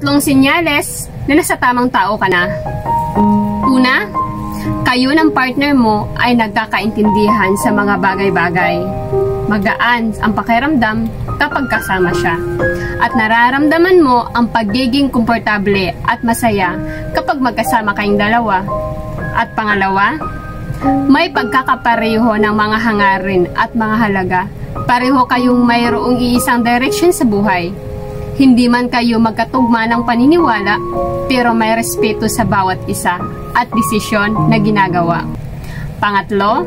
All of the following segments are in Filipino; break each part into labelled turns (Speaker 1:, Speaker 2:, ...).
Speaker 1: 3 senyales na nasa tamang tao ka na. Una, kayo ng partner mo ay nagkakaintindihan sa mga bagay-bagay. Magaan ang pakiramdam kapag kasama siya. At nararamdaman mo ang pagiging komportable at masaya kapag magkasama kayong dalawa. At pangalawa, may pagkakapareho ng mga hangarin at mga halaga. Pareho kayong mayroong iisang direction sa buhay. Hindi man kayo magkatugma ng paniniwala, pero may respeto sa bawat isa at desisyon na ginagawa. Pangatlo,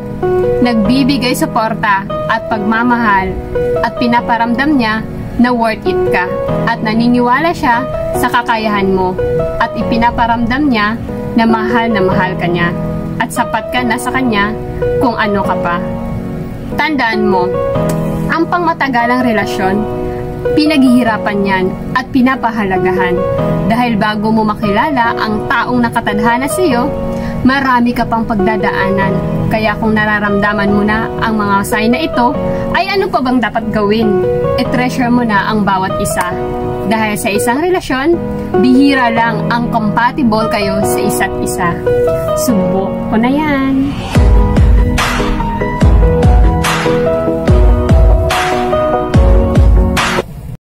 Speaker 1: nagbibigay suporta at pagmamahal at pinaparamdam niya na worth it ka at naniniwala siya sa kakayahan mo at ipinaparamdam niya na mahal ka niya at sapat ka na sa kanya kung ano ka pa. Tandaan mo, ang pangmatagalang relasyon, pinaghihirapan yan at pinapahalagahan dahil bago mo makilala ang taong nakatadhana sa iyo, marami ka pang pagdadaanan. Kaya kung nararamdaman mo na ang mga sign na ito, ay ano pa bang dapat gawin? I-treasure mo na ang bawat isa. Dahil sa isang relasyon, bihira lang ang compatible kayo sa isa't isa. Subok ko na yan!